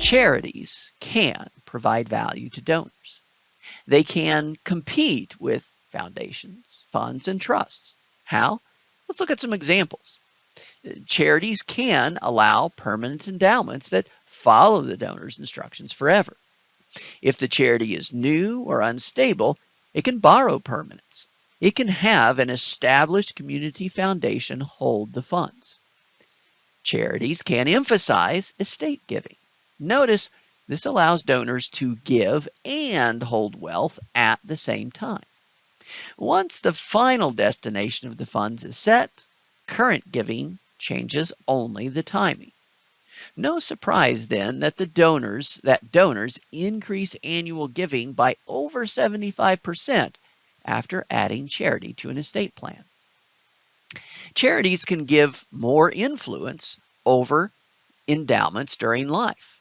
Charities can provide value to donors. They can compete with foundations, funds, and trusts. How? Let's look at some examples. Charities can allow permanent endowments that follow the donor's instructions forever. If the charity is new or unstable, it can borrow permanence. It can have an established community foundation hold the funds. Charities can emphasize estate giving. Notice this allows donors to give and hold wealth at the same time. Once the final destination of the funds is set, current giving changes only the timing. No surprise then that donors increase annual giving by over 75% after adding charity to an estate plan. Charities can give more influence over endowments during life.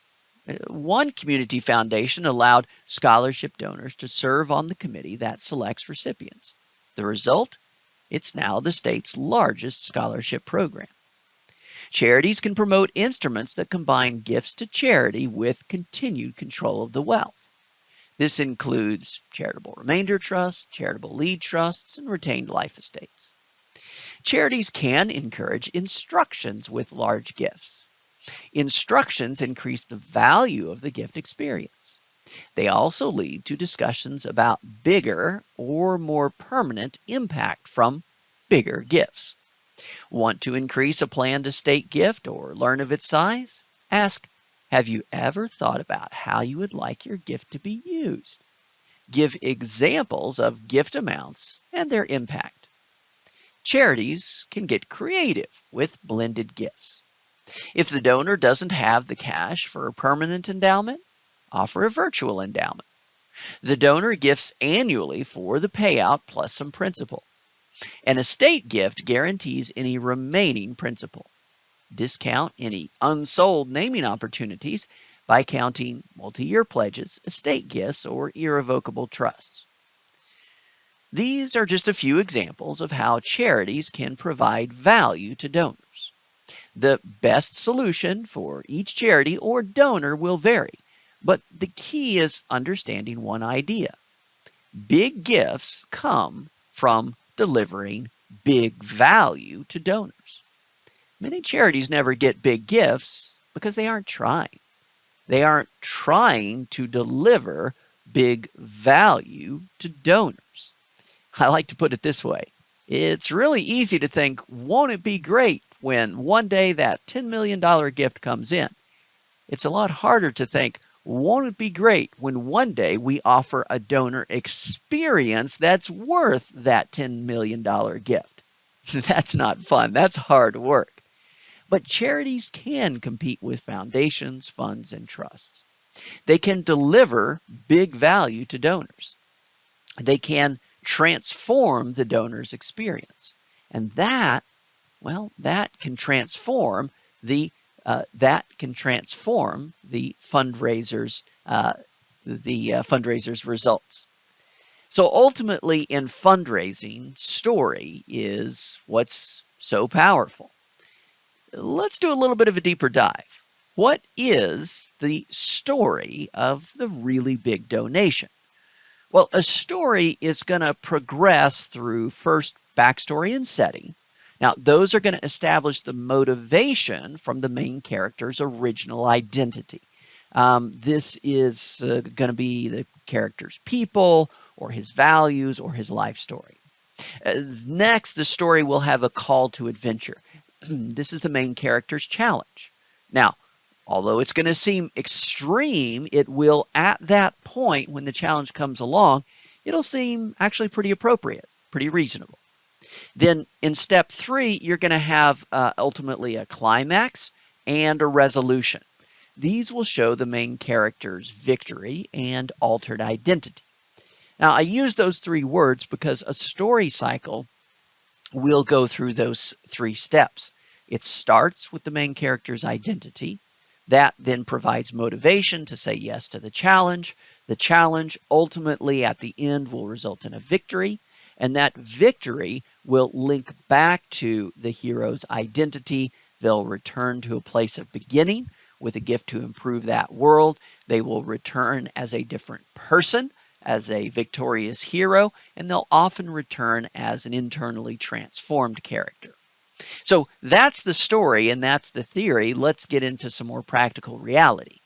One community foundation allowed scholarship donors to serve on the committee that selects recipients. The result? It's now the state's largest scholarship program. Charities can promote instruments that combine gifts to charity with continued control of the wealth. This includes charitable remainder trusts, charitable lead trusts, and retained life estates. Charities can encourage instructions with large gifts. Instructions increase the value of the gift experience. They also lead to discussions about bigger or more permanent impact from bigger gifts. Want to increase a planned estate gift or learn of its size? Ask, have you ever thought about how you would like your gift to be used? Give examples of gift amounts and their impact. Charities can get creative with blended gifts. If the donor doesn't have the cash for a permanent endowment, offer a virtual endowment. The donor gifts annually for the payout plus some principal. An estate gift guarantees any remaining principal. Discount any unsold naming opportunities by counting multi-year pledges, estate gifts, or irrevocable trusts. These are just a few examples of how charities can provide value to donors. The best solution for each charity or donor will vary, but the key is understanding one idea. Big gifts come from delivering big value to donors. Many charities never get big gifts because they aren't trying. They aren't trying to deliver big value to donors. I like to put it this way. It's really easy to think, won't it be great when one day that $10 million gift comes in? It's a lot harder to think, won't it be great when one day we offer a donor experience that's worth that $10 million gift? That's not fun. That's hard work. But charities can compete with foundations, funds, and trusts. They can deliver big value to donors. They can transform the donor's experience. And that can transform the fundraiser's results. So ultimately, in fundraising, story is what's so powerful. Let's do a little bit of a deeper dive. What is the story of the really big donation? Well, a story is going to progress through first backstory and setting. Now, those are going to establish the motivation from the main character's original identity. This is going to be the character's people, or his values, or his life story. Next, the story will have a call to adventure. This is the main character's challenge. Now, although it's going to seem extreme, it will, at that point when the challenge comes along, it'll seem actually pretty appropriate, pretty reasonable. Then in step 3, you're going to have ultimately a climax and a resolution. These will show the main character's victory and altered identity. Now, I use those 3 words because a story cycle will go through those 3 steps. It starts with the main character's identity. That then provides motivation to say yes to the challenge. The challenge ultimately at the end will result in a victory, and that victory will link back to the hero's identity. They'll return to a place of beginning with a gift to improve that world. They will return as a different person, as a victorious hero, and they'll often return as an internally transformed character. So that's the story and that's the theory. Let's get into some more practical reality.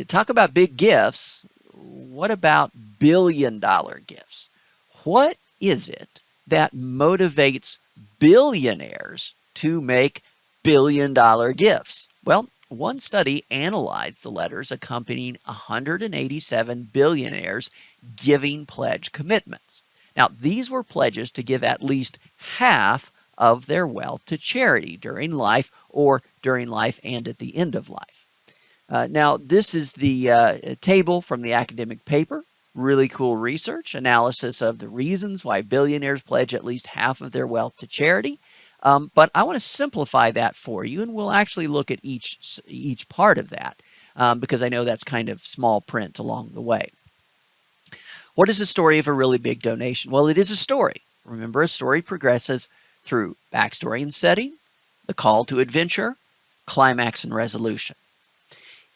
Talk about big gifts. What about billion-dollar gifts? What is it that motivates billionaires to make billion-dollar gifts? Well, one study analyzed the letters accompanying 187 billionaires giving pledge commitments. Now, these were pledges to give at least half of their wealth to charity during life or during life and at the end of life. Now, this is the table from the academic paper. Really cool research, analysis of the reasons why billionaires pledge at least half of their wealth to charity. But I want to simplify that for you, and we'll actually look at each part of that because I know that's kind of small print along the way. What is the story of a really big donation? Well, it is a story. Remember, a story progresses through backstory and setting, the call to adventure, climax and resolution.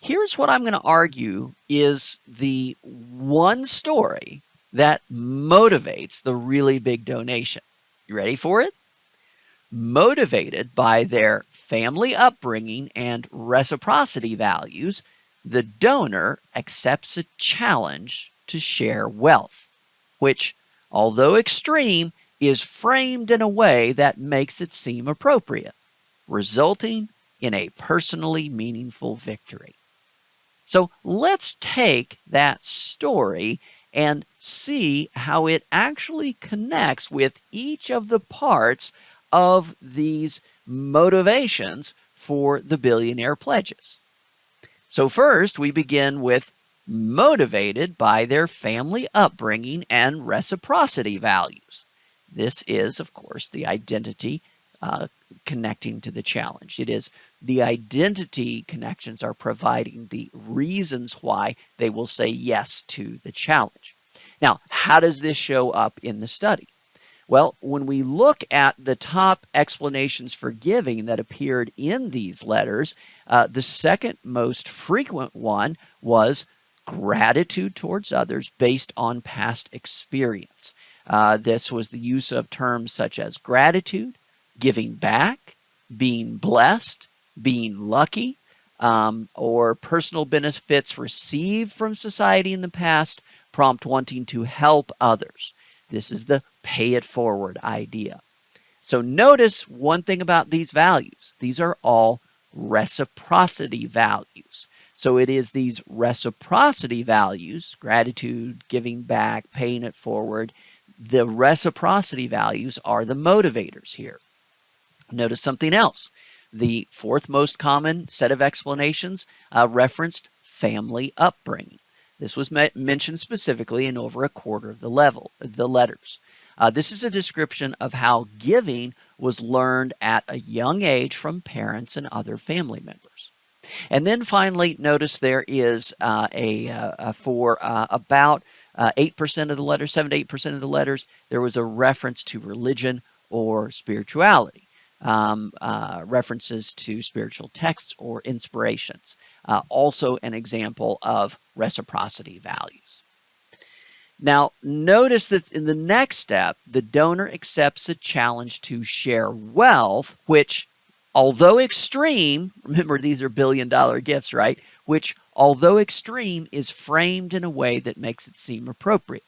Here's what I'm going to argue is the one story that motivates the really big donation. You ready for it? Motivated by their family upbringing and reciprocity values, the donor accepts a challenge to share wealth, which, although extreme, is framed in a way that makes it seem appropriate, resulting in a personally meaningful victory. So let's take that story and see how it actually connects with each of the parts of these motivations for the billionaire pledges. So first, we begin with motivated by their family upbringing and reciprocity values. This is, of course, the identity connecting to the challenge. It is the identity connections are providing the reasons why they will say yes to the challenge. Now, how does this show up in the study? Well, when we look at the top explanations for giving that appeared in these letters, the second most frequent one was gratitude towards others based on past experience. This was the use of terms such as gratitude, giving back, being blessed, being lucky, or personal benefits received from society in the past prompt wanting to help others. This is the pay it forward idea. So notice one thing about these values. These are all reciprocity values. So it is these reciprocity values, gratitude, giving back, paying it forward. The reciprocity values are the motivators here. Notice something else. The fourth most common set of explanations referenced family upbringing. This was mentioned specifically in over a quarter of the letters. This is a description of how giving was learned at a young age from parents and other family members. And then finally, notice there is for about 8% of the letters, 7 to 8% of the letters, there was a reference to religion or spirituality. References to spiritual texts or inspirations. Also an example of reciprocity values. Now, notice that in the next step, the donor accepts a challenge to share wealth, which, although extreme, remember these are billion-dollar gifts, right? Which, although extreme, is framed in a way that makes it seem appropriate.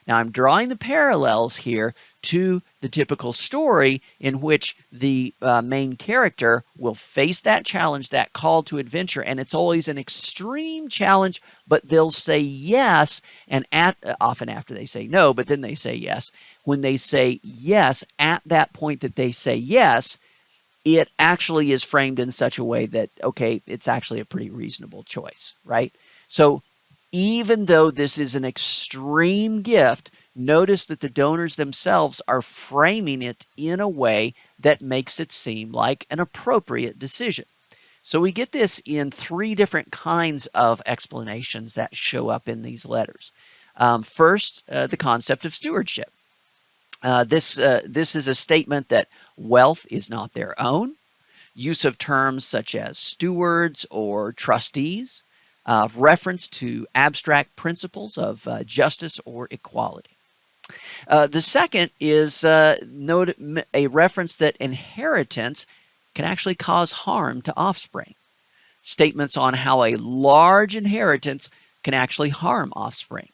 Now, I'm drawing the parallels here to the typical story in which the main character will face that challenge, that call to adventure, and it's always an extreme challenge, but they'll say yes, and often after they say no, but then they say yes. When they say yes, at that point that they say yes, it actually is framed in such a way that, okay, it's actually a pretty reasonable choice, right? So even though this is an extreme gift, notice that the donors themselves are framing it in a way that makes it seem like an appropriate decision. So we get this in 3 different kinds of explanations that show up in these letters. First, the concept of stewardship. This is a statement that wealth is not their own. Use of terms such as stewards or trustees, reference to abstract principles of justice or equality. The second is note a reference that inheritance can actually cause harm to offspring. Statements on how a large inheritance can actually harm offspring.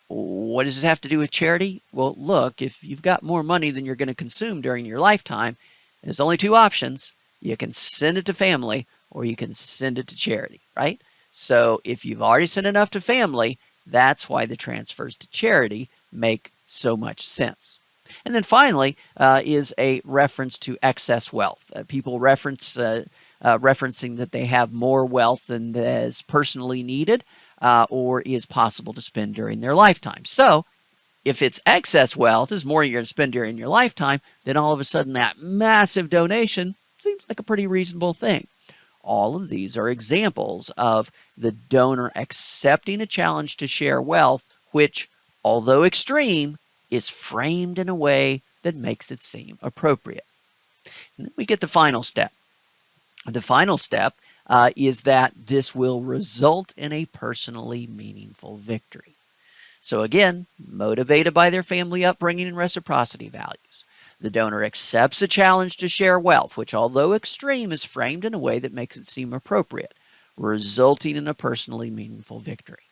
What does this have to do with charity? Well, look, if you've got more money than you're going to consume during your lifetime, there's only two options. You can send it to family or you can send it to charity, right? So if you've already sent enough to family, that's why the transfers to charity make so much sense. And then finally is a reference to excess wealth. People referencing that they have more wealth than is personally needed or is possible to spend during their lifetime. So if it's excess wealth is more you're going to spend during your lifetime, then all of a sudden that massive donation seems like a pretty reasonable thing. All of these are examples of the donor accepting a challenge to share wealth, which, although extreme, is framed in a way that makes it seem appropriate. And then we get the final step. The final step is that this will result in a personally meaningful victory. So again, motivated by their family upbringing and reciprocity values, the donor accepts a challenge to share wealth, which, although extreme, is framed in a way that makes it seem appropriate, resulting in a personally meaningful victory.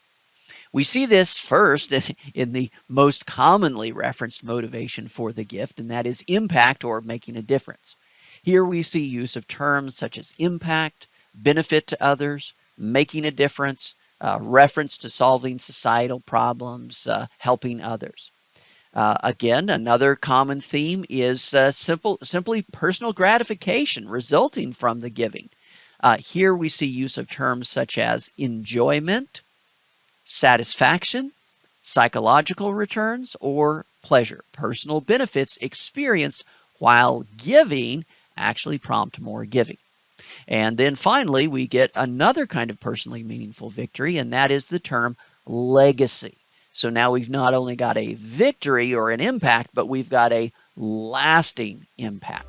We see this first in the most commonly referenced motivation for the gift, and that is impact or making a difference. Here we see use of terms such as impact, benefit to others, making a difference, reference to solving societal problems, helping others. Again, another common theme is simply personal gratification resulting from the giving. Here we see use of terms such as enjoyment, satisfaction, psychological returns, or pleasure. Personal benefits experienced while giving actually prompt more giving. And then finally, we get another kind of personally meaningful victory, and that is the term legacy. So now we've not only got a victory or an impact, but we've got a lasting impact.